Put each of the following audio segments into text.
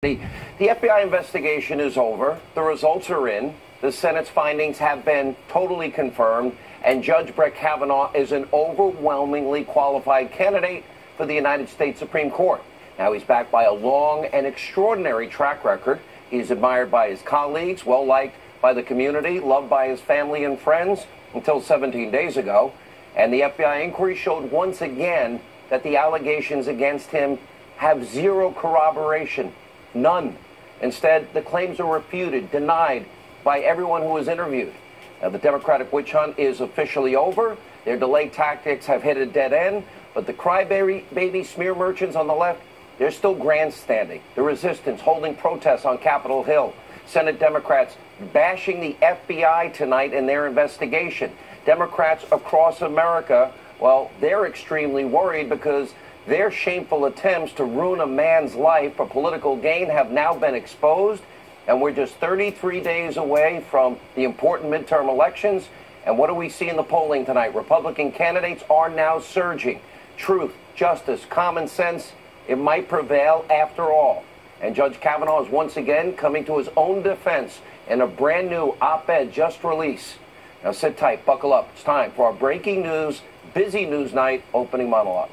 The FBI investigation is over. The results are in. The Senate's findings have been totally confirmed, and Judge Brett Kavanaugh is an overwhelmingly qualified candidate for the United States Supreme Court. Now, he's backed by a long and extraordinary track record. He's admired by his colleagues, well-liked by the community, loved by his family and friends until 17 days ago. And the FBI inquiry showed once again that the allegations against him have zero corroboration. None. Instead, the claims are refuted, denied by everyone who was interviewed. Now, the Democratic witch hunt is officially over. Their delay tactics have hit a dead end. But the crybaby smear merchants on the left, they're still grandstanding. The resistance holding protests on Capitol Hill. Senate Democrats bashing the FBI tonight in their investigation. Democrats across America, well, they're extremely worried because their shameful attempts to ruin a man's life for political gain have now been exposed, and we're just 33 days away from the important midterm elections. And what do we see in the polling tonight? Republican candidates are now surging. Truth, justice, common sense, it might prevail after all. And Judge Kavanaugh is once again coming to his own defense in a brand new op-ed just released. Now sit tight, buckle up. It's time for our breaking news, busy news night opening monologue.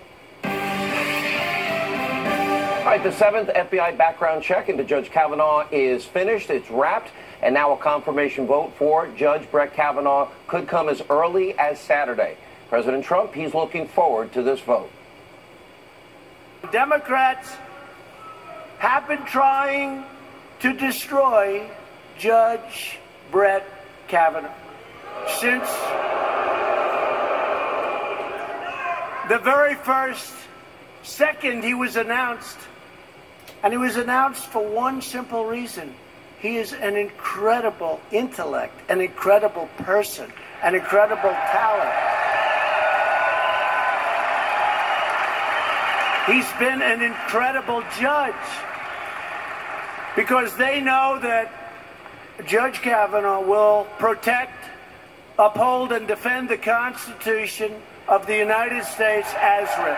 All right, the seventh FBI background check into Judge Kavanaugh is finished. It's wrapped. And now a confirmation vote for Judge Brett Kavanaugh could come as early as Saturday. President Trump, he's looking forward to this vote. Democrats have been trying to destroy Judge Brett Kavanaugh since the very first second he was announced. And he was announced for one simple reason. He is an incredible intellect, an incredible person, an incredible talent. He's been an incredible judge because they know that Judge Kavanaugh will protect, uphold, and defend the Constitution of the United States as written.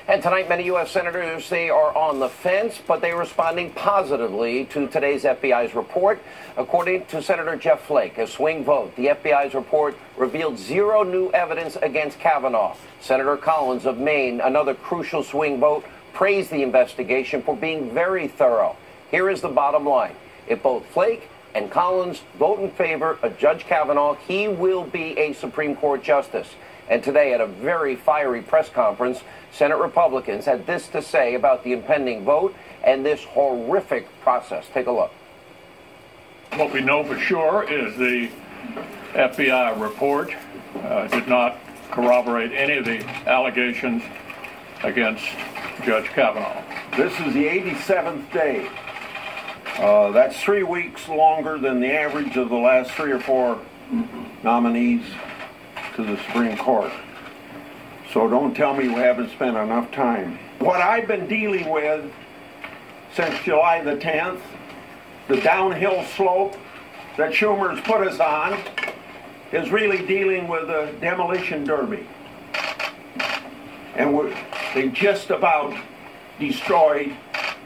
And tonight, many U.S. senators, they are on the fence, but they're responding positively to today's FBI's report. According to Senator Jeff Flake, a swing vote, the FBI's report revealed zero new evidence against Kavanaugh. Senator Collins of Maine, another crucial swing vote, praised the investigation for being very thorough. Here is the bottom line. If both Flake and Collins vote in favor of Judge Kavanaugh, he will be a Supreme Court justice. And today, at a very fiery press conference, Senate Republicans had this to say about the impending vote and this horrific process. Take a look. What we know for sure is the FBI report did not corroborate any of the allegations against Judge Kavanaugh. This is the 87th day. That's 3 weeks longer than the average of the last 3 or 4 nominees to the Supreme Court. So don't tell me we haven't spent enough time. What I've been dealing with since July the 10th, the downhill slope that Schumer's put us on, is really dealing with a demolition derby. And they just about destroyed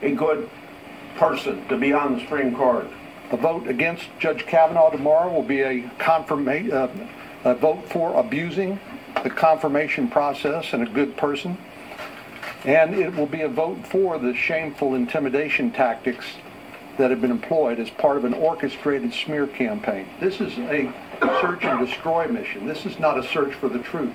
a good person to be on the Supreme Court. The vote against Judge Kavanaugh tomorrow will be a vote for abusing the confirmation process and a good person. And it will be a vote for the shameful intimidation tactics that have been employed as part of an orchestrated smear campaign. This is a search and destroy mission. This is not a search for the truth.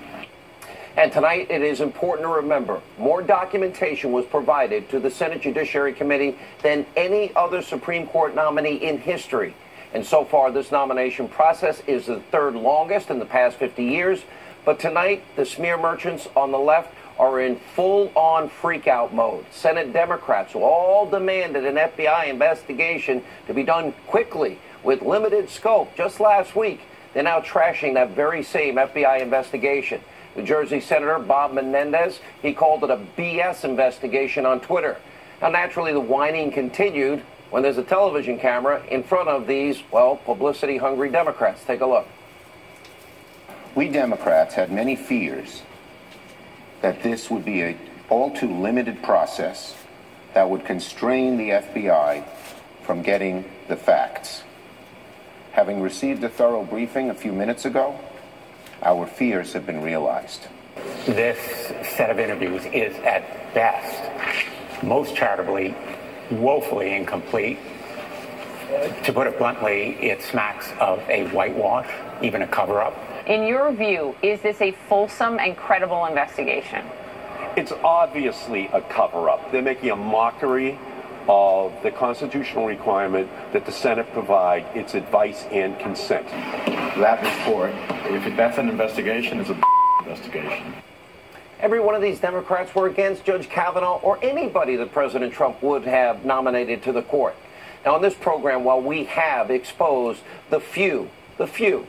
And tonight, it is important to remember, more documentation was provided to the Senate Judiciary Committee than any other Supreme Court nominee in history. And so far, this nomination process is the third longest in the past 50 years. But tonight, the smear merchants on the left are in full-on freak-out mode. Senate Democrats, who all demanded an FBI investigation to be done quickly with limited scope just last week, they're now trashing that very same FBI investigation. New Jersey Senator Bob Menendez, he called it a BS investigation on Twitter. Now, naturally, the whining continued when there's a television camera in front of these, well, publicity-hungry Democrats. Take a look. We Democrats had many fears that this would be an all too limited process that would constrain the FBI from getting the facts. Having received a thorough briefing a few minutes ago, our fears have been realized. This set of interviews is, at best, most charitably, woefully incomplete. To put it bluntly, it smacks of a whitewash, even a cover-up. In your view, is this a fulsome and credible investigation? It's obviously a cover-up. They're making a mockery of the constitutional requirement that the Senate provide its advice and consent. That report, if that's an investigation, is a investigation. Every one of these Democrats were against Judge Kavanaugh or anybody that President Trump would have nominated to the court. Now, on this program, while we have exposed the few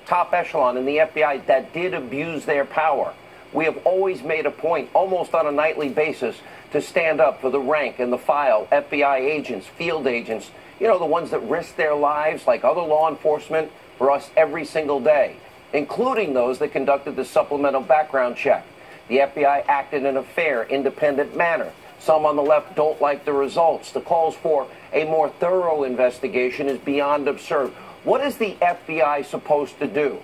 top echelon in the FBI that did abuse their power, we have always made a point, almost on a nightly basis, to stand up for the rank and the file FBI agents, field agents, the ones that risk their lives like other law enforcement for us every single day, including those that conducted the supplemental background check. The FBI acted in a fair, independent manner. Some on the left don't like the results. The calls for a more thorough investigation is beyond absurd. What is the FBI supposed to do?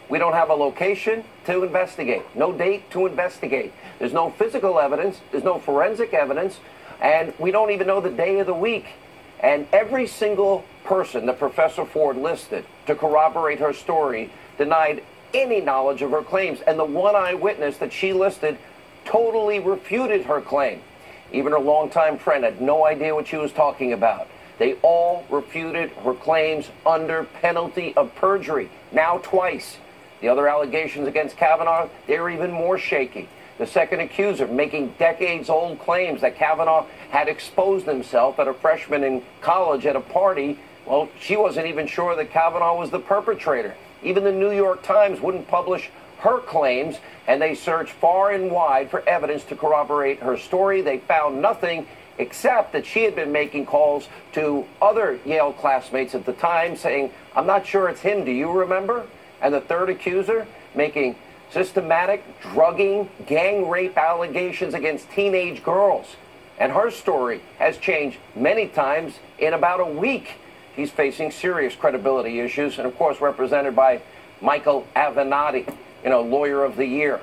We don't have a location to investigate, no date to investigate. There's no physical evidence, there's no forensic evidence, and we don't even know the day of the week. And every single person that Professor Ford listed to corroborate her story denied any knowledge of her claims. And the one eyewitness that she listed totally refuted her claim. Even her longtime friend had no idea what she was talking about. They all refuted her claims under penalty of perjury, now twice. The other allegations against Kavanaugh, they're even more shaky. The second accuser making decades-old claims that Kavanaugh had exposed himself at a freshman in college at a party. Well, she wasn't even sure that Kavanaugh was the perpetrator. Even the New York Times wouldn't publish her claims, and they searched far and wide for evidence to corroborate her story. They found nothing except that she had been making calls to other Yale classmates at the time saying, "I'm not sure it's him, do you remember?" And the third accuser making systematic drugging, gang rape allegations against teenage girls. And her story has changed many times in about a week. She's facing serious credibility issues, and of course represented by Michael Avenatti, Lawyer of the Year.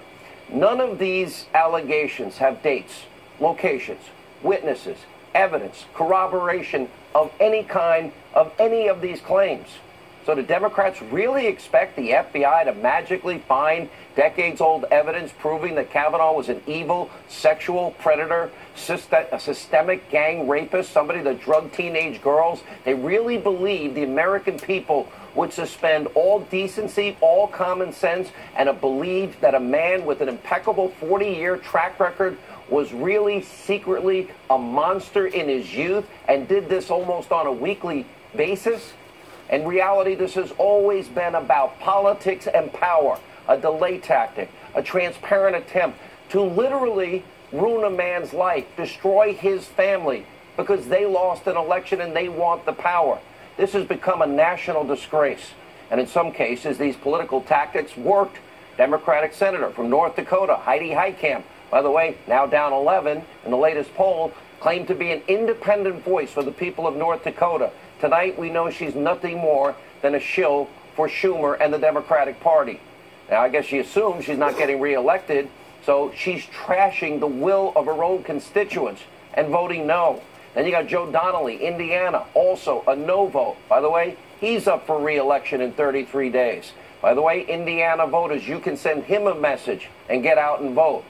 None of these allegations have dates, locations, witnesses, evidence, corroboration of any kind of any of these claims. So do Democrats really expect the FBI to magically find decades-old evidence proving that Kavanaugh was an evil sexual predator, a systemic gang rapist, somebody that drugged teenage girls? They really believe the American people would suspend all decency, all common sense, and believe that a man with an impeccable 40-year track record was really secretly a monster in his youth and did this almost on a weekly basis? In reality, this has always been about politics and power, a delay tactic, a transparent attempt to literally ruin a man's life, destroy his family, because they lost an election and they want the power. This has become a national disgrace. And in some cases, these political tactics worked. Democratic Senator from North Dakota, Heidi Heitkamp, by the way, now down 11 in the latest poll, claimed to be an independent voice for the people of North Dakota. Tonight, we know she's nothing more than a shill for Schumer and the Democratic Party. Now, I guess she assumes she's not getting reelected, so she's trashing the will of her own constituents and voting no. Then you got Joe Donnelly, Indiana, also a no vote. By the way, he's up for reelection in 33 days. By the way, Indiana voters, you can send him a message and get out and vote.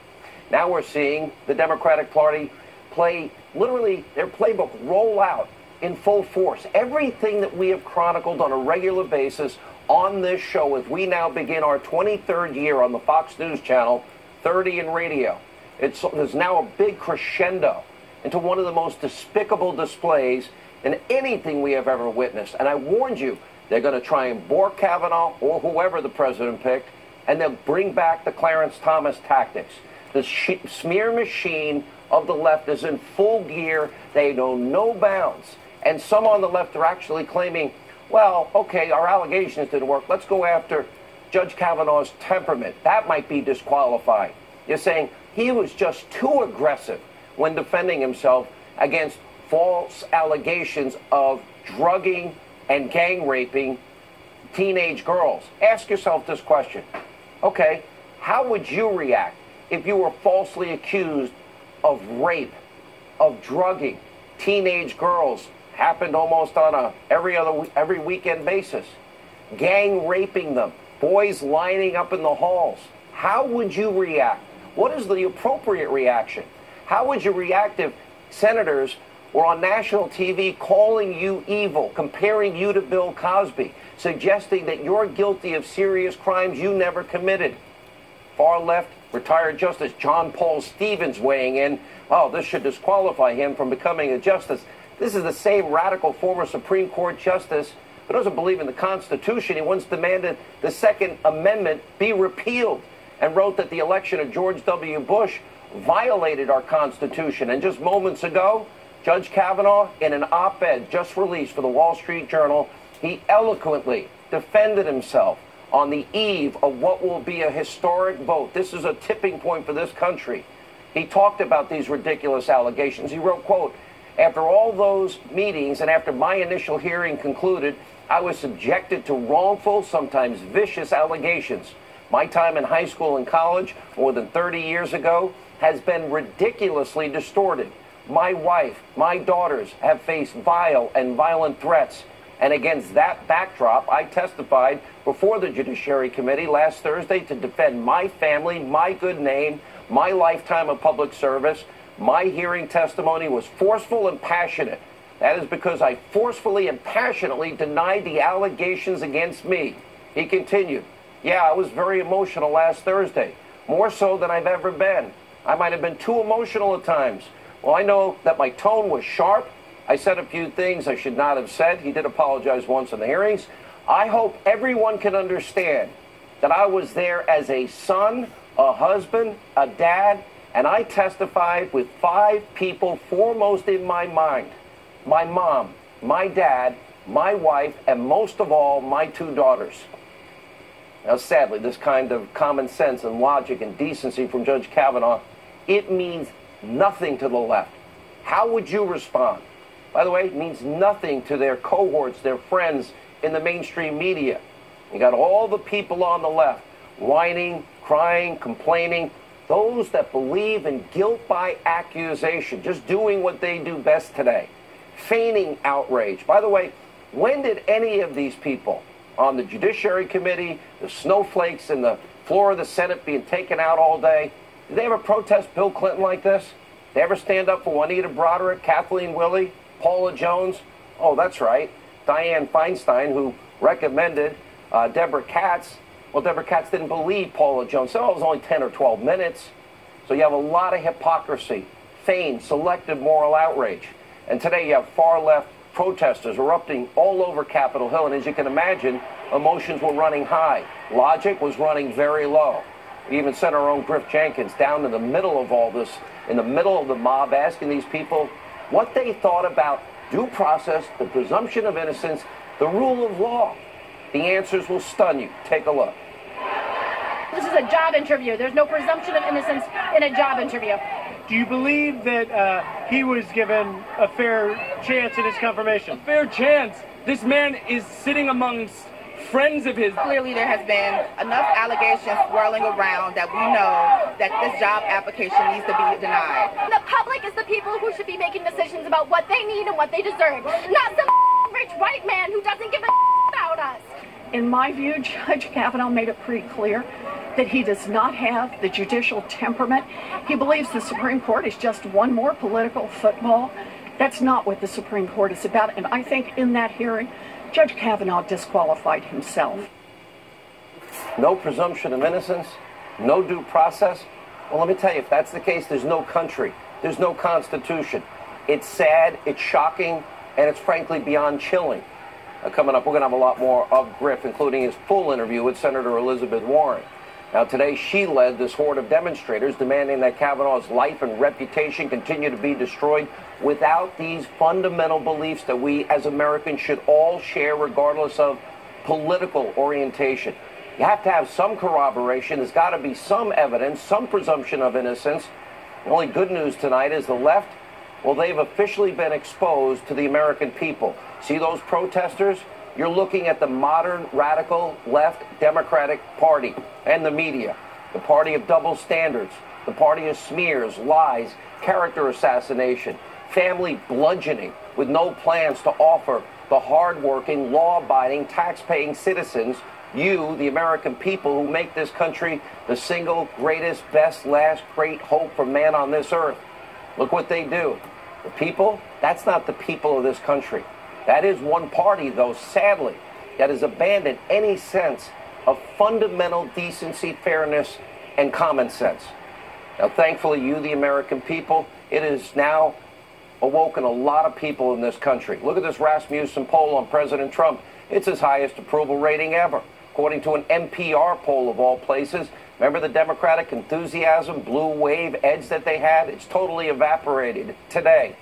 Now we're seeing the Democratic Party play, literally, their playbook roll out in full force. Everything that we have chronicled on a regular basis on this show as we now begin our 23rd year on the Fox News Channel, 30 in radio. There's now a big crescendo into one of the most despicable displays in anything we have ever witnessed. And I warned you, they're going to try and bore Kavanaugh or whoever the president picked, and they'll bring back the Clarence Thomas tactics. The smear machine of the left is in full gear. They know no bounds. And some on the left are actually claiming, well, okay, our allegations didn't work. Let's go after Judge Kavanaugh's temperament. That might be disqualified. You're saying he was just too aggressive when defending himself against false allegations of drugging and gang raping teenage girls. Ask yourself this question. Okay, how would you react if you were falsely accused of rape, of drugging teenage girls? Happened almost on a every weekend basis. Gang raping them, boys lining up in the halls. How would you react? What is the appropriate reaction? How would you react if senators were on national TV calling you evil, comparing you to Bill Cosby, suggesting that you're guilty of serious crimes you never committed? Far left, retired Justice John Paul Stevens weighing in, oh, this should disqualify him from becoming a justice. This is the same radical former Supreme Court justice who doesn't believe in the Constitution. He once demanded the Second Amendment be repealed and wrote that the election of George W. Bush violated our Constitution. And just moments ago, Judge Kavanaugh, in an op-ed just released for the Wall Street Journal, he eloquently defended himself on the eve of what will be a historic vote. This is a tipping point for this country. He talked about these ridiculous allegations. He wrote, quote, after all those meetings and after my initial hearing concluded, I was subjected to wrongful, sometimes vicious allegations. My time in high school and college, more than 30 years ago, has been ridiculously distorted. My wife, my daughters have faced vile and violent threats. And against that backdrop, I testified before the Judiciary Committee last Thursday to defend my family, my good name, my lifetime of public service. My hearing testimony was forceful and passionate. That is because I forcefully and passionately denied the allegations against me. He continued, yeah, I was very emotional last Thursday, more so than I've ever been. I might have been too emotional at times. Well, I know that my tone was sharp. I said a few things I should not have said. He did apologize once in the hearings. I hope everyone can understand that I was there as a son, a husband, a dad, and I testified with 5 people foremost in my mind: my mom, my dad, my wife, and most of all, my 2 daughters. Now, sadly, this kind of common sense and logic and decency from Judge Kavanaugh, it means nothing to the left. How would you respond? By the way, it means nothing to their cohorts, their friends in the mainstream media. You got all the people on the left whining, crying, complaining, those that believe in guilt by accusation, just doing what they do best today, feigning outrage. By the way, when did any of these people on the Judiciary Committee, the snowflakes in the floor of the Senate being taken out all day, did they ever protest Bill Clinton like this? They ever stand up for Juanita Broderick, Kathleen Willey, Paula Jones? Oh, that's right, Dianne Feinstein, who recommended Deborah Katz. Well, Deborah Katz didn't believe Paula Jones. So it was only 10 or 12 minutes. So you have a lot of hypocrisy, feigned, selective moral outrage. And today you have far-left protesters erupting all over Capitol Hill. And as you can imagine, emotions were running high. Logic was running very low. We even sent our own Griff Jenkins down in the middle of all this, in the middle of the mob, asking these people what they thought about due process, the presumption of innocence, the rule of law. The answers will stun you. Take a look. This is a job interview. There's no presumption of innocence in a job interview. Do you believe that he was given a fair chance in his confirmation? A fair chance? This man is sitting amongst friends of his. Clearly there has been enough allegations swirling around that we know that this job application needs to be denied. The public is the people who should be making decisions about what they need and what they deserve, not some rich white man who doesn't give a about us. In my view, Judge Kavanaugh made it pretty clear that he does not have the judicial temperament. He believes the Supreme Court is just one more political football. That's not what the Supreme Court is about. And I think in that hearing, Judge Kavanaugh disqualified himself. No presumption of innocence, no due process. Well, let me tell you, if that's the case, there's no country, there's no Constitution. It's sad, it's shocking, and it's frankly beyond chilling. Coming up, we're going to have a lot more of Griff, including his full interview with Senator Elizabeth Warren. Now, today, she led this horde of demonstrators demanding that Kavanaugh's life and reputation continue to be destroyed without these fundamental beliefs that we as Americans should all share regardless of political orientation. You have to have some corroboration. There's got to be some evidence, some presumption of innocence. The only good news tonight is the left, Well, they've officially been exposed to the American people. See those protesters? You're looking at the modern radical left Democratic Party and the media, the party of double standards, the party of smears, lies, character assassination, family bludgeoning with no plans to offer the hardworking, law-abiding, tax-paying citizens, you, the American people who make this country the single greatest, best, last great hope for man on this earth. Look what they do. The people, that's not the people of this country. That is one party, though, sadly, that has abandoned any sense of fundamental decency, fairness, and common sense. Now, thankfully, you, the American people, it has now awoken a lot of people in this country. Look at this Rasmussen poll on President Trump. It's his highest approval rating ever, according to an NPR poll of all places. Remember the Democratic enthusiasm, blue wave edge that they had? It's totally evaporated today.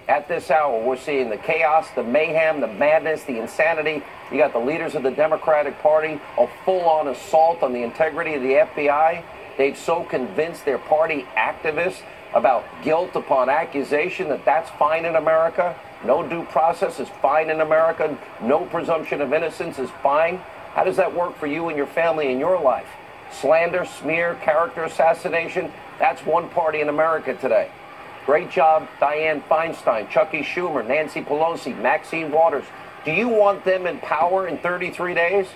At this hour, we're seeing the chaos, the mayhem, the madness, the insanity. You got the leaders of the Democratic Party, a full-on assault on the integrity of the FBI. They've so convinced their party activists about guilt upon accusation that that's fine in America. No due process is fine in America. No presumption of innocence is fine. How does that work for you and your family in your life? Slander, smear, character assassination, that's one party in America today. Great job, Dianne Feinstein, Chucky Schumer, Nancy Pelosi, Maxine Waters. Do you want them in power in 33 days?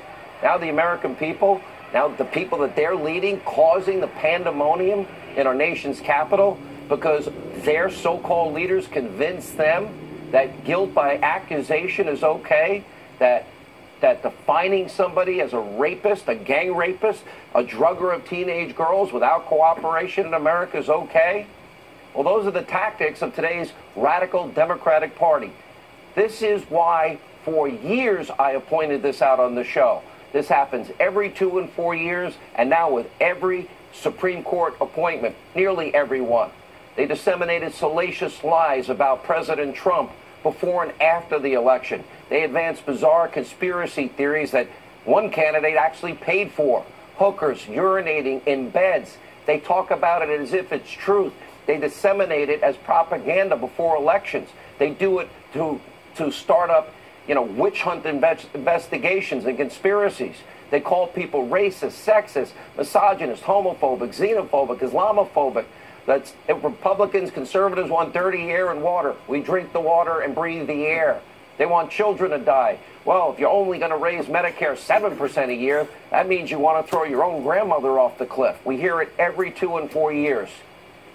Now the American people, now the people that they're leading, causing the pandemonium in our nation's capital because their so-called leaders convince them that guilt by accusation is okay, that defining somebody as a rapist, a gang rapist, a drugger of teenage girls without cooperation in America is okay? Well, those are the tactics of today's radical Democratic Party. This is why, for years, I have pointed this out on the show. This happens every 2 and 4 years, and now with every Supreme Court appointment, nearly every one. They disseminated salacious lies about President Trump before and after the election. They advanced bizarre conspiracy theories that one candidate actually paid for. Hookers urinating in beds. They talk about it as if it's truth. They disseminate it as propaganda before elections. They do it to start up, witch hunt investigations and conspiracies. They call people racist, sexist, misogynist, homophobic, xenophobic, Islamophobic. That's Republicans, conservatives want dirty air and water. We drink the water and breathe the air. They want children to die. Well, if you're only going to raise Medicare 7% a year, that means you want to throw your own grandmother off the cliff. We hear it every 2 and 4 years.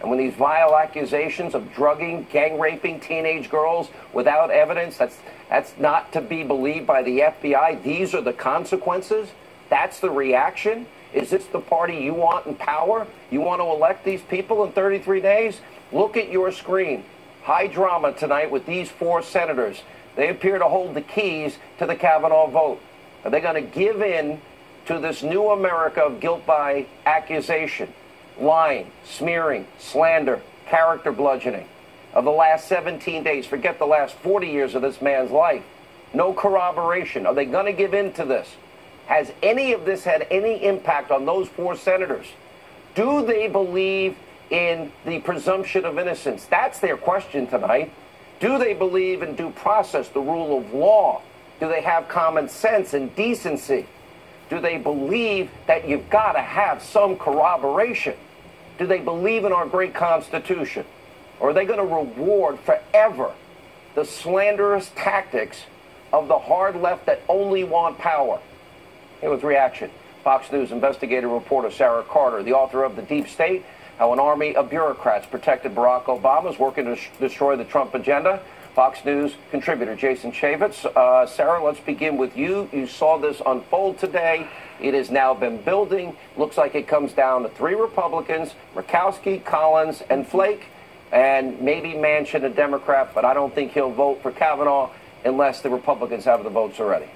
And when these vile accusations of drugging, gang raping teenage girls without evidence, that's not to be believed by the FBI. These are the consequences. That's the reaction. Is this the party you want in power? You want to elect these people in 33 days? Look at your screen. High drama tonight with these 4 senators. They appear to hold the keys to the Kavanaugh vote. Are they going to give in to this new America of guilt by accusation? Lying, smearing, slander, character bludgeoning of the last 17 days. Forget the last 40 years of this man's life. No corroboration. Are they going to give in to this? Has any of this had any impact on those 4 senators? Do they believe in the presumption of innocence? That's their question tonight. Do they believe in due process, the rule of law? Do they have common sense and decency? Do they believe that you've got to have some corroboration? Do they believe in our great Constitution? Or are they going to reward forever the slanderous tactics of the hard left that only want power? Here with reaction, Fox News investigative reporter Sarah Carter, the author of The Deep State, How an Army of Bureaucrats Protected Barack Obama, is working to destroy the Trump agenda. Fox News contributor Jason Chaffetz. Sarah, let's begin with you. You saw this unfold today. It has now been building. Looks like it comes down to 3 Republicans, Murkowski, Collins, and Flake, and maybe Manchin, a Democrat, but I don't think he'll vote for Kavanaugh unless the Republicans have the votes already.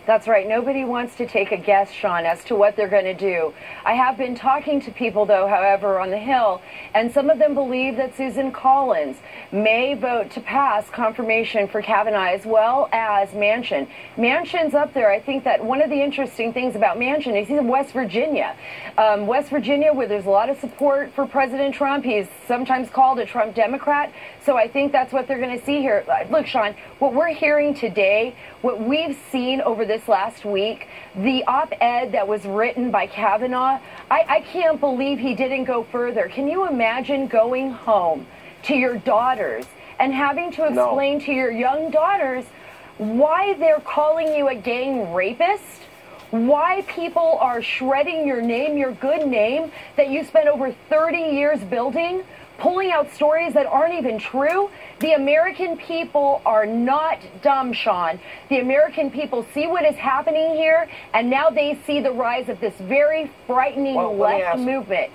That's right. Nobody wants to take a guess, Sean, as to what they're going to do. I have been talking to people, though, however, on the Hill, and some of them believe that Susan Collins may vote to pass confirmation for Kavanaugh, as well as Manchin. Manchin's up there. I think that one of the interesting things about Manchin is he's in West Virginia. West Virginia, where there's a lot of support for President Trump. He's sometimes called a Trump Democrat. So I think that's what they're going to see here. Look, Sean, what we're hearing today, what we've seen over this last week, the op-ed that was written by Kavanaugh, I can't believe he didn't go further. Can you imagine going home to your daughters and having to explain to your young daughters why they're calling you a gang rapist? Why people are shredding your name, your good name, that you spent over 30 years building, pulling out stories that aren't even true? The American people are not dumb, Sean. The American people see what is happening here, and now they see the rise of this very frightening left movement.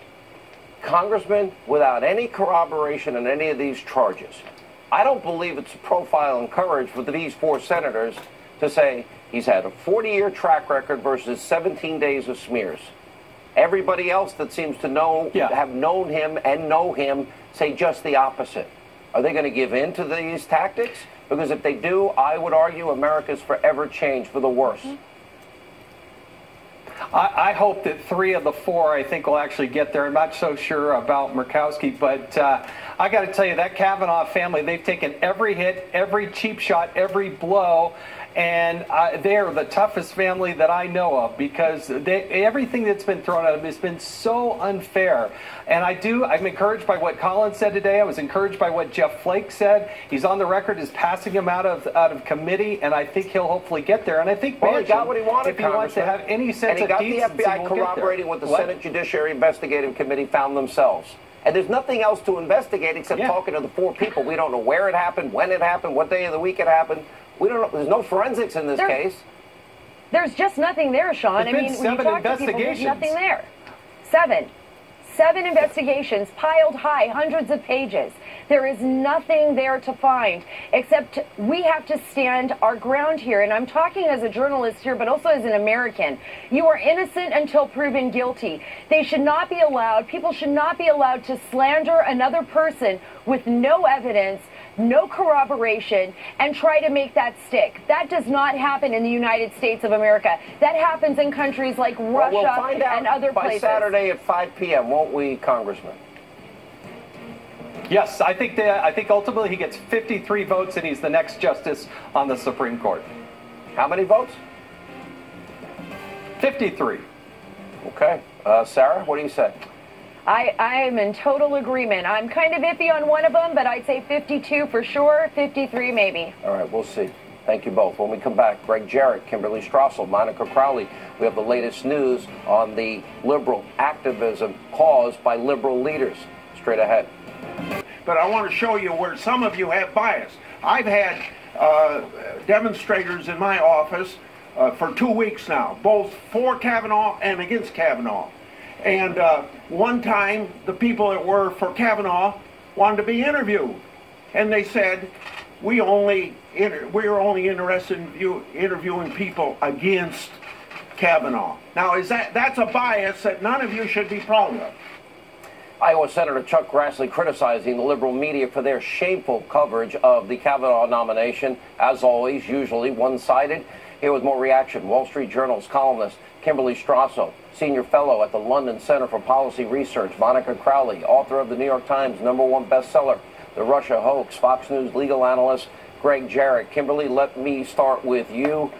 Congressman, without any corroboration in any of these charges, I don't believe it's profile and courage for these 4 senators to say he's had a 40-year track record versus 17 days of smears. Everybody else that seems to know, have known him and know him, say just the opposite. Are they going to give in to these tactics? Because if they do, I would argue America's forever changed for the worse. I hope that 3 of the 4, I think, will actually get there. I'm not so sure about Murkowski, but I got to tell you, that Kavanaugh family, they've taken every hit, every cheap shot, every blow, and they are the toughest family that I know of, because everything that's been thrown at them has been so unfair. And I'm encouraged by what Collins said today. I was encouraged by what Jeff Flake said. He's on the record as passing him out of committee, and I think he'll hopefully get there. And I think he got what he wanted, if he wants to have any sense of decency, and he got the FBI corroborating what the Senate Judiciary Investigative Committee found themselves. And there's nothing else to investigate except talking to the 4 people. We don't know where it happened, when it happened, what day of the week it happened. We don't know. There's no forensics in this case. There's just nothing there, Sean. There's been 7 when you talk to people, there's nothing there. 7 investigations piled high, hundreds of pages. There is nothing there to find, except we have to stand our ground here. And I'm talking as a journalist here, but also as an American. You are innocent until proven guilty. They should not be allowed, people should not be allowed to slander another person with no evidence, no corroboration, and try to make that stick. That does not happen in the United States of America. That happens in countries like Russia we'll find out and other places. By Saturday at 5 p.m., won't we, Congressman? Yes, I think ultimately he gets 53 votes and he's the next justice on the Supreme Court. How many votes? 53. Okay. Sarah, what do you say? I am in total agreement. I'm kind of iffy on one of them, but I'd say 52 for sure, 53 maybe. All right, we'll see. Thank you both. When we come back, Greg Jarrett, Kimberly Strassel, Monica Crowley. We have the latest news on the liberal activism caused by liberal leaders. Straight ahead. But I want to show you where some of you have bias. I've had demonstrators in my office for 2 weeks now, both for Kavanaugh and against Kavanaugh. And one time, the people that were for Kavanaugh wanted to be interviewed. And they said, we're only interested in interviewing people against Kavanaugh. Now, that's a bias that none of you should be proud of. Iowa Senator Chuck Grassley criticizing the liberal media for their shameful coverage of the Kavanaugh nomination. As always, usually one-sided. Here with more reaction, Wall Street Journal's columnist Kimberly Strassel, senior fellow at the London Center for Policy Research, Monica Crowley, author of the New York Times #1 bestseller, The Russia Hoax, Fox News legal analyst Greg Jarrett. Kimberly, let me start with you.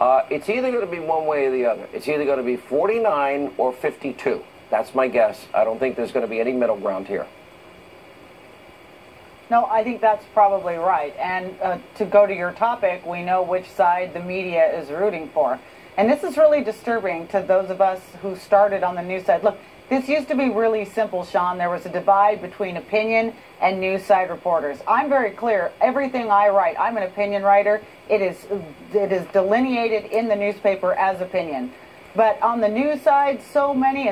It's either going to be one way or the other. It's either going to be 49 or 52. That's my guess. I don't think there's going to be any middle ground here. No, I think that's probably right. And to go to your topic, we know which side the media is rooting for. And this is really disturbing to those of us who started on the news side. Look, this used to be really simple, Sean. There was a divide between opinion and news side reporters. I'm very clear. Everything I write, I'm an opinion writer. It is delineated in the newspaper as opinion. But on the news side, so many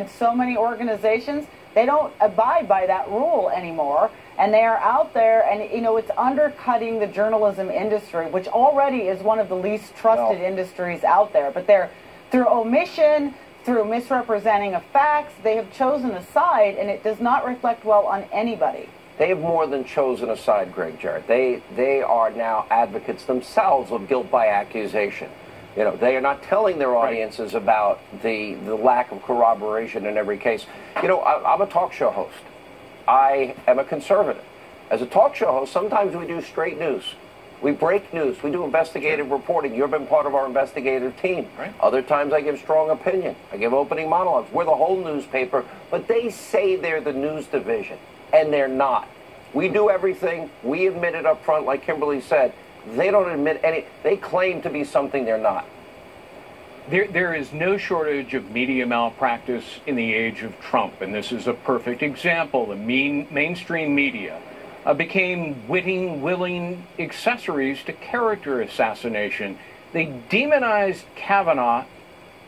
organizations, they don't abide by that rule anymore. And they are out there, and it's undercutting the journalism industry, which already is one of the least trusted industries out there. But they're, through omission, through misrepresenting of facts, they have chosen a side, and it does not reflect well on anybody. They have more than chosen a side, Greg Jarrett. They are now advocates themselves of guilt by accusation. They are not telling their audiences about the lack of corroboration in every case. I'm a talk show host. I am a conservative. As a talk show host, sometimes we do straight news. We break news. We do investigative reporting. You've been part of our investigative team. Right. Other times I give strong opinion. I give opening monologues. We're the whole newspaper, but they say they're the news division, and they're not. We do everything. We admit it up front, like Kimberly said. They don't admit any. They claim to be something they're not. There is no shortage of media malpractice in the age of Trump, and this is a perfect example. The mainstream media became witting, willing accessories to character assassination. They demonized Kavanaugh,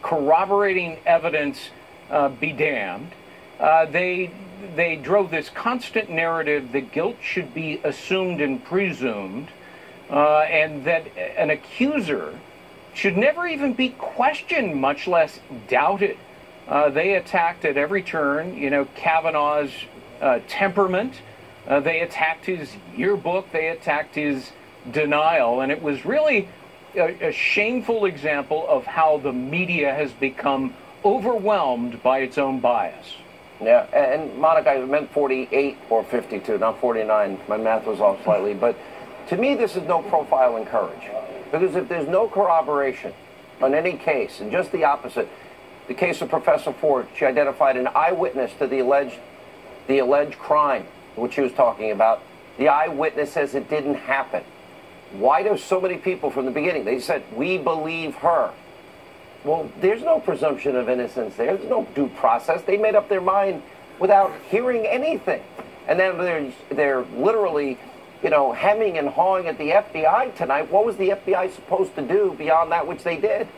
corroborating evidence be damned. They drove this constant narrative that guilt should be assumed and presumed, and that an accuser should never even be questioned, much less doubted. They attacked at every turn, Kavanaugh's temperament. They attacked his yearbook. They attacked his denial. And it was really a shameful example of how the media has become overwhelmed by its own bias. Yeah, and Monica, I meant 48 or 52, not 49. My math was off slightly. But to me, this is no profile in courage. Because if there's no corroboration on any case, and just the opposite, the case of Professor Ford, she identified an eyewitness to the alleged crime, which she was talking about. The eyewitness says it didn't happen. Why do so many people from the beginning? They said, we believe her. Well, there's no presumption of innocence there. There's no due process. They made up their mind without hearing anything. And then they're literally, hemming and hawing at the FBI tonight. What was the FBI supposed to do beyond that which they did?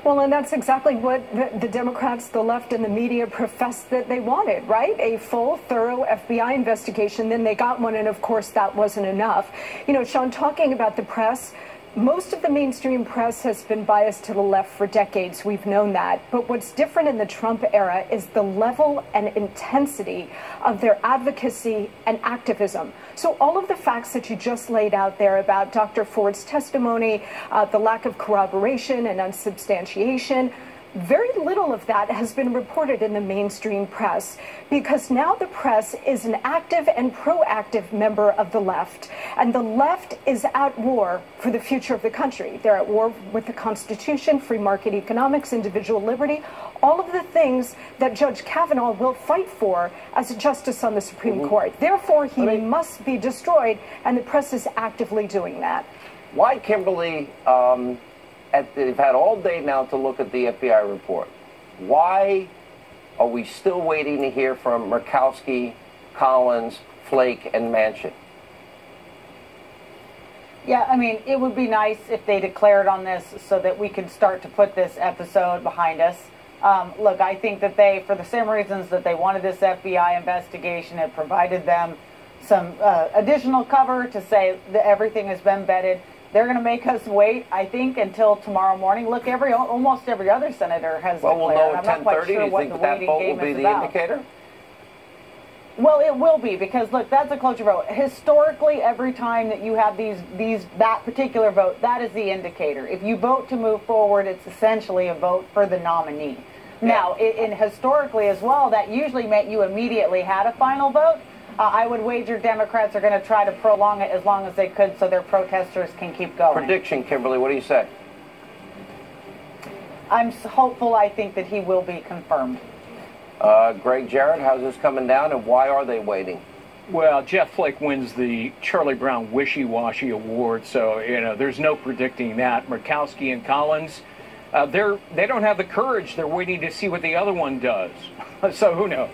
Well, and that's exactly what the Democrats, the left, and the media professed that they wanted, right? A full, thorough FBI investigation. Then they got one, and of course that wasn't enough. Sean, talking about the press, most of the mainstream press has been biased to the left for decades. We've known that. But what's different in the Trump era is the level and intensity of their advocacy and activism. So all of the facts that you just laid out there about Dr. Ford's testimony, the lack of corroboration and unsubstantiation, very little of that has been reported in the mainstream press, because now the press is an active and proactive member of the left, and the left is at war for the future of the country. They're at war with the Constitution, free market economics, individual liberty, all of the things that Judge Kavanaugh will fight for as a justice on the Supreme Court. Therefore, he must be destroyed, and the press is actively doing that. Why, Kimberly, they've had all day now to look at the FBI report. Why are we still waiting to hear from Murkowski, Collins, Flake, and Manchin? Yeah, it would be nice if they declared on this so that we could start to put this episode behind us. Look, I think that they, for the same reasons that they wanted this FBI investigation, it provided them some additional cover to say that everything has been vetted. They're going to make us wait, I think, until tomorrow morning. Look, almost every other senator has declared. Well, we'll know at I'm not quite 10:30. sure Do you what think the that waiting vote game will be is the about. indicator? Well, it will be, because look, that's a cloture vote. Historically, every time that you have that particular vote, that is the indicator. If you vote to move forward, it's essentially a vote for the nominee. Yeah. Now, historically as well, that usually meant you immediately had a final vote. I would wager Democrats are going to try to prolong it as long as they could so their protesters can keep going. Prediction, Kimberly, what do you say? I'm hopeful. I think that he will be confirmed. Greg Jarrett, how's this coming down, and why are they waiting? Well, Jeff Flake wins the Charlie Brown Wishy-Washy Award, so there's no predicting that. Murkowski and Collins, they don't have the courage. They're waiting to see what the other one does. So who knows?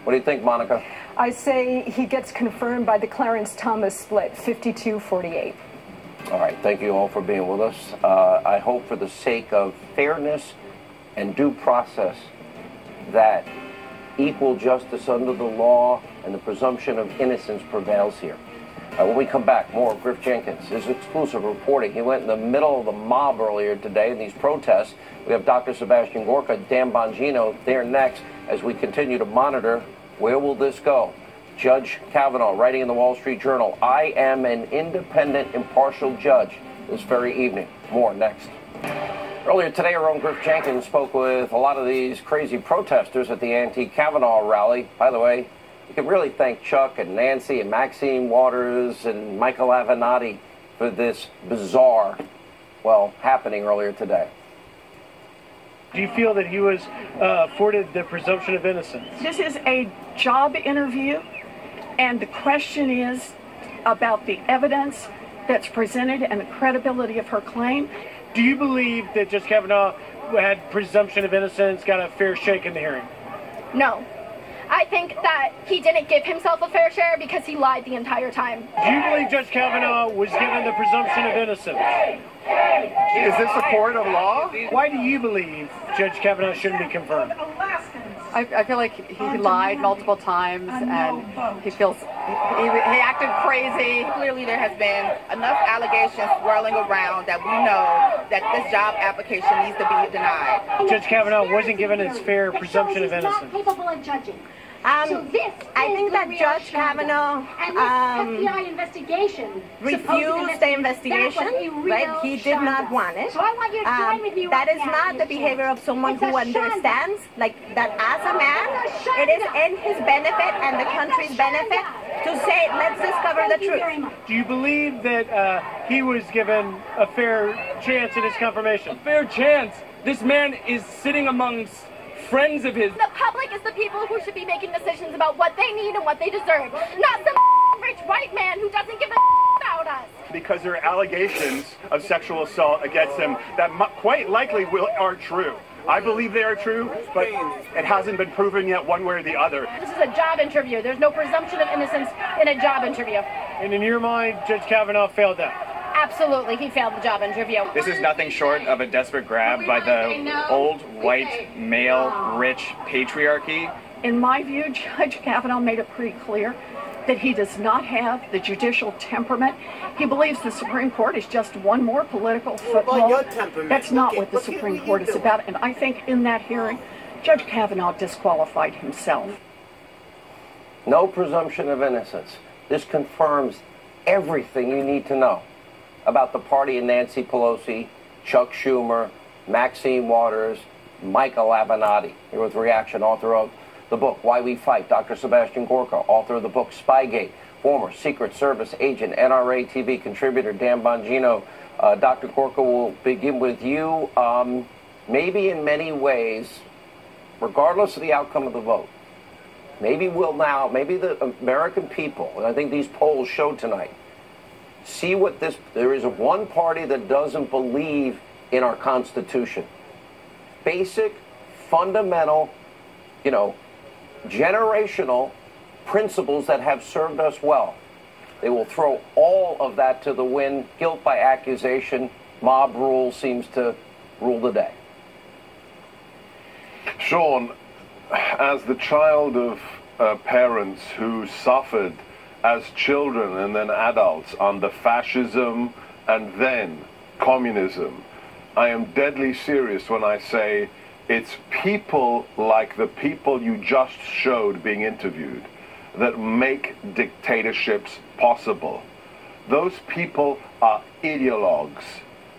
What do you think, Monica? I say he gets confirmed by the Clarence Thomas split, 52-48. All right. Thank you all for being with us. I hope for the sake of fairness and due process that equal justice under the law, and the presumption of innocence prevails here. When we come back, more of Griff Jenkins, his exclusive reporting. He went in the middle of the mob earlier today in these protests. We have Dr. Sebastian Gorka, Dan Bongino there next as we continue to monitor where will this go. Judge Kavanaugh writing in the Wall Street Journal, I am an independent, impartial judge this very evening. More next. Earlier today, our own Griff Jenkins spoke with a lot of these crazy protesters at the anti-Kavanaugh rally. By the way, you can really thank Chuck and Nancy and Maxine Waters and Michael Avenatti for this bizarre, well, happening earlier today. Do you feel that he was afforded the presumption of innocence? This is a job interview, and the question is about the evidence that's presented and the credibility of her claim. Do you believe that Judge Kavanaugh had presumption of innocence, got a fair shake in the hearing? No. I think that he didn't give himself a fair share because he lied the entire time. Do you believe Judge Kavanaugh was given the presumption of innocence? Is this a court of law? Why do you believe Judge Kavanaugh shouldn't be confirmed? I feel like he lied multiple times, and he acted crazy. Clearly there has been enough allegations swirling around that we know that this job application needs to be denied. Judge Kavanaugh wasn't given his fair presumption of innocence. Capable of judging. I think that Judge Kavanaugh FBI investigation refused the investigation, right? He did not want it. So I want you to join with me. That is not the behavior of someone who understands, like, that as a man, it is in his benefit and the country's benefit to say, let's discover the truth. Do you believe that he was given a fair chance in his confirmation? A fair chance? This man is sitting amongst friends of his. The public is the people who should be making decisions about what they need and what they deserve, not some rich white man who doesn't give a about us. Because there are allegations of sexual assault against him that quite likely are true. I believe they are true, but it hasn't been proven yet one way or the other. This is a job interview. There's no presumption of innocence in a job interview. And in your mind, Judge Kavanaugh failed that? Absolutely, he failed the job interview. This is nothing short of a desperate grab by the old, white, male, rich patriarchy. In my view, Judge Kavanaugh made it pretty clear that he does not have the judicial temperament. He believes the Supreme Court is just one more political football. That's not what the Supreme Court is about. And I think in that hearing, Judge Kavanaugh disqualified himself. No presumption of innocence. This confirms everything you need to know about the party of Nancy Pelosi, Chuck Schumer, Maxine Waters, Michael Avenatti. Here with reaction, author of the book Why We Fight, Dr. Sebastian Gorka, author of the book Spygate, former Secret Service agent, NRA TV contributor Dan Bongino. Dr. Gorka, will begin with you. Maybe in many ways, regardless of the outcome of the vote, maybe the American people, and I think these polls show tonight, see what there is one party that doesn't believe in our Constitution. Basic, fundamental, generational principles that have served us well. They will throw all of that to the wind. Guilt by accusation, mob rule seems to rule the day. Sean, as the child of parents who suffered as children and then adults under fascism and then communism, I am deadly serious when I say it's people like the people you just showed being interviewed that make dictatorships possible. Those people are ideologues.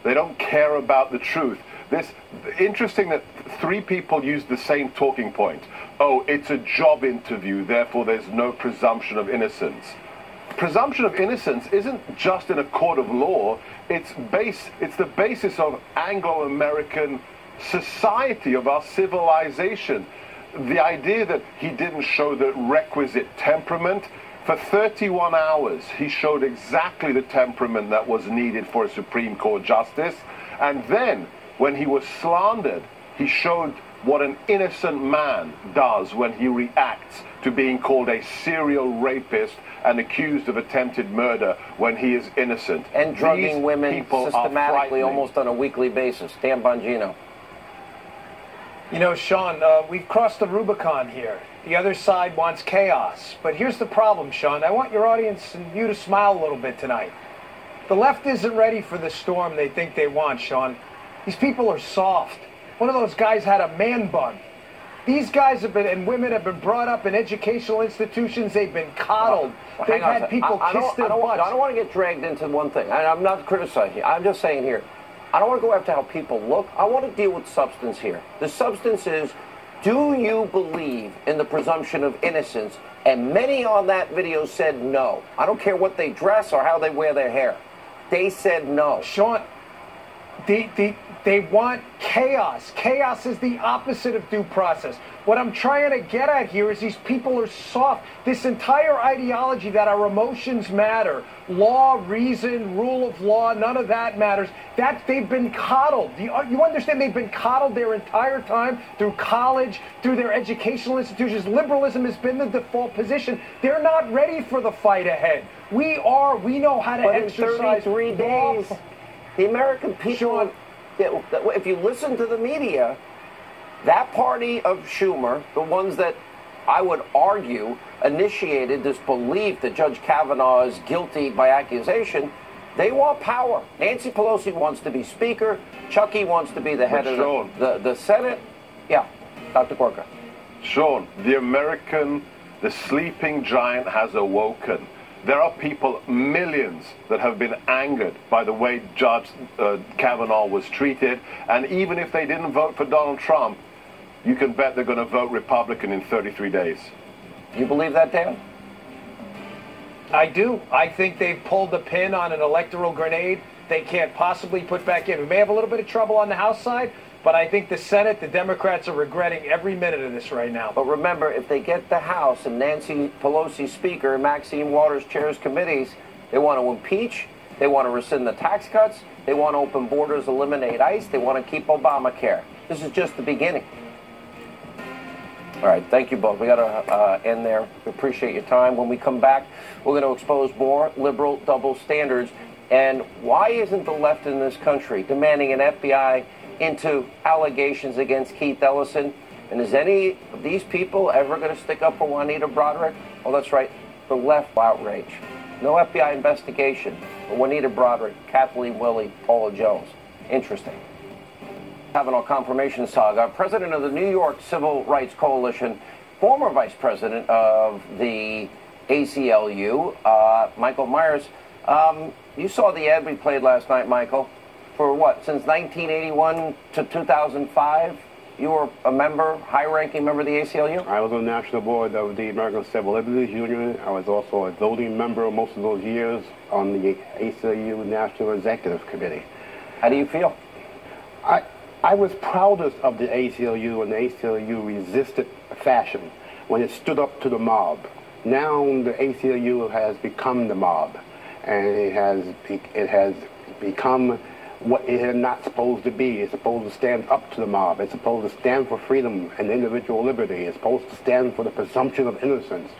They don't care about the truth. Interesting that three people used the same talking point. Oh, it's a job interview, therefore there's no presumption of innocence. Presumption of innocence isn't just in a court of law. It's the basis of Anglo-American society, of our civilization. The idea that he didn't show the requisite temperament. For 31 hours, he showed exactly the temperament that was needed for a Supreme Court justice. And then, when he was slandered, he showed what an innocent man does when he reacts to being called a serial rapist and accused of attempted murder when he is innocent. And drugging women systematically, almost on a weekly basis. Dan Bongino. You know, Sean, we've crossed the Rubicon here. The other side wants chaos. But here's the problem, Sean. I want your audience and you to smile a little bit tonight. The left isn't ready for the storm they think they want, Sean. These people are soft. One of those guys had a man bun. These guys have been, and women have been brought up in educational institutions. They've been coddled. Well, They've had people kiss their butts. I don't want to get dragged into one thing. I'm not criticizing. I'm just saying here, I don't want to go after how people look. I want to deal with substance here. The substance is, do you believe in the presumption of innocence? And many on that video said no. I don't care what they dress or how they wear their hair. They said no. Sean, they want chaos. Chaos is the opposite of due process. What I'm trying to get at here is these people are soft. This entire ideology that our emotions matter, law, reason, rule of law, none of that matters, that they've been coddled. You understand they've been coddled their entire time through college, through their educational institutions. Liberalism has been the default position. They're not ready for the fight ahead. We are. We know how to exercise. In 33 days, the American people... Sean, if you listen to the media, that party of Schumer, the ones that I would argue initiated this belief that Judge Kavanaugh is guilty by accusation, they want power. Nancy Pelosi wants to be Speaker. Chucky wants to be the head of the Senate. Yeah, Dr. Corker. Sean, the sleeping giant has awoken. There are people, millions, that have been angered by the way Judge Kavanaugh was treated. And even if they didn't vote for Donald Trump, you can bet they're going to vote Republican in 33 days. You believe that, Dan? I do. I think they've pulled the pin on an electoral grenade they can't possibly put back in. We may have a little bit of trouble on the House side, but I think the Senate, the Democrats are regretting every minute of this right now. But remember, if they get the House and Nancy Pelosi Speaker and Maxine Waters chairs committees, they want to impeach, they want to rescind the tax cuts, they want to open borders, eliminate ICE, they want to keep Obamacare. This is just the beginning. All right, thank you both. We got to end there. We appreciate your time. When we come back, we're going to expose more liberal double standards. And why isn't the left in this country demanding an FBI into allegations against Keith Ellison? And is any of these people ever going to stick up for Juanita Broaddrick? Oh, that's right, the left outrage. No FBI investigation for Juanita Broaddrick, Kathleen Willey, Paula Jones. Interesting. Kavanaugh confirmation saga. President of the New York Civil Rights Coalition, former vice president of the ACLU, Michael Myers. You saw the ad we played last night, Michael. For what, since 1981 to 2005, you were a member, high-ranking member of the ACLU? I was on the national board of the American Civil Liberties Union. I was also a voting member most of those years on the ACLU National Executive Committee. How do you feel? I was proudest of the ACLU, and the ACLU resisted fashion when it stood up to the mob. Now the ACLU has become the mob, and it has become what it is not supposed to be. It's supposed to stand up to the mob. It's supposed to stand for freedom and individual liberty. It's supposed to stand for the presumption of innocence.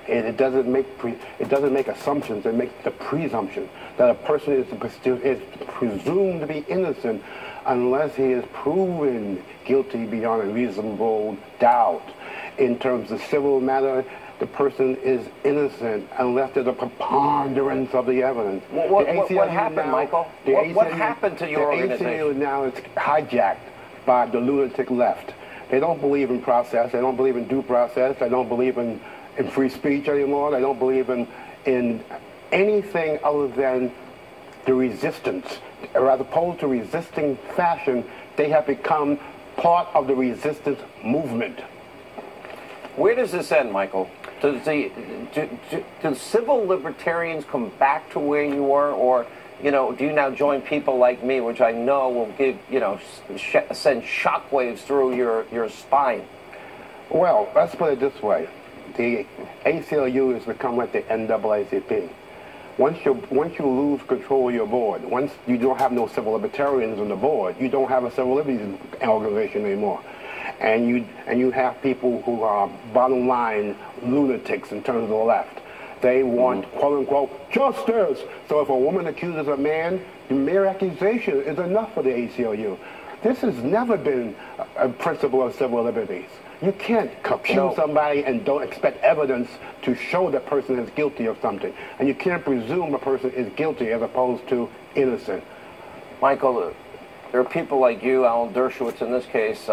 It doesn't make assumptions. It makes the presumption that a person is presumed to be innocent unless he is proven guilty beyond a reasonable doubt. In terms of civil matter, the person is innocent unless there's a preponderance of the evidence. What happened, Michael? What happened to your organization? The ACLU now is hijacked by the lunatic left. They don't believe in process. They don't believe in due process. They don't believe in free speech anymore. They don't believe in anything other than the resistance. As opposed to resisting fashion, they have become part of the resistance movement. Where does this end, Michael? Do civil libertarians come back to where you were, or do you now join people like me, which I know will give send shockwaves through your spine? Well, let's put it this way: the ACLU has become like the NAACP. Once you lose control of your board, once you don't have no civil libertarians on the board, you don't have a civil liberties organization anymore. And you have people who are bottom line lunatics in terms of the left. They want, quote unquote, justice. So if a woman accuses a man, the mere accusation is enough for the ACLU. This has never been a principle of civil liberties. You can't accuse somebody and don't expect evidence to show that person is guilty of something. And you can't presume a person is guilty as opposed to innocent. Michael, there are people like you, Alan Dershowitz in this case,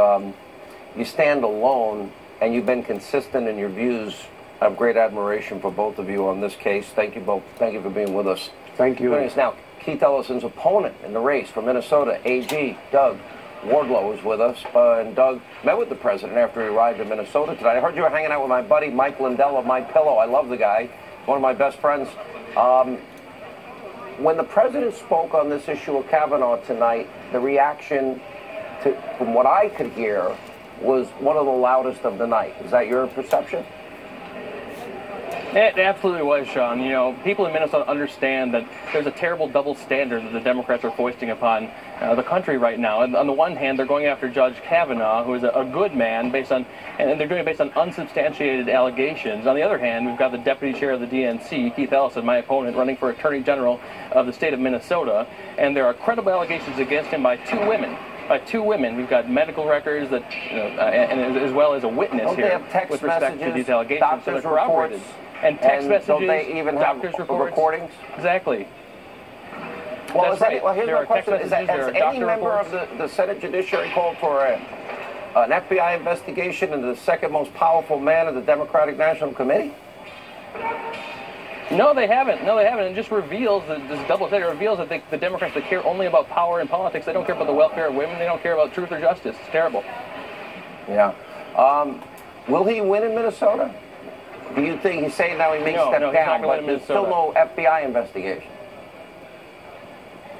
you stand alone and you've been consistent in your views. I have great admiration for both of you on this case. Thank you both. Thank you for being with us. Thank you. Joining us now, Keith Ellison's opponent in the race from Minnesota, AG Doug Wardlow, is with us. And Doug met with the president after he arrived in Minnesota tonight. I heard you were hanging out with my buddy Mike Lindell of My Pillow. I love the guy. One of my best friends. When the president spoke on this issue of Kavanaugh tonight, the reaction, from what I could hear, was one of the loudest of the night. Is that your perception? It absolutely was, Sean. You know, people in Minnesota understand that there's a terrible double standard that the Democrats are foisting upon the country right now. And on the one hand, they're going after Judge Kavanaugh, who is a good man, and they're doing it based on unsubstantiated allegations. On the other hand, we've got the deputy chair of the DNC, Keith Ellison, my opponent, running for Attorney General of the state of Minnesota, and there are credible allegations against him by two women. We've got medical records that, and as well as a witness here with respect to these allegations. Doctors' reports. And text messages, don't they even have recordings? Exactly. Well, right. Here's my question. Has any member of the Senate Judiciary called for an FBI investigation into the second most powerful man of the Democratic National Committee? No, they haven't. It just reveals, this double standard reveals that the Democrats, they care only about power and politics. They don't care about the welfare of women. They don't care about truth or justice. It's terrible. Yeah. Will he win in Minnesota? Do you think he's saying now he may step down, but there's still no FBI investigation?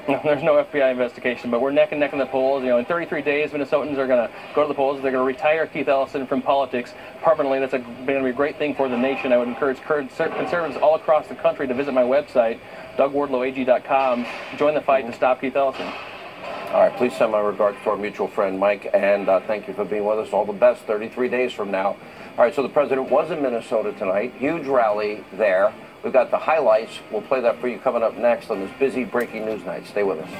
No, there's no FBI investigation, but we're neck and neck in the polls. In 33 days, Minnesotans are going to go to the polls. They're going to retire Keith Ellison from politics permanently. That's going to be a great thing for the nation. I would encourage conservatives all across the country to visit my website, DougWardlowAG.com. Join the fight to stop Keith Ellison. All right, please send my regards to our mutual friend, Mike, and thank you for being with us. All the best 33 days from now. All right, so the president was in Minnesota tonight. Huge rally there. We've got the highlights. We'll play that for you coming up next on this busy breaking news night. Stay with us.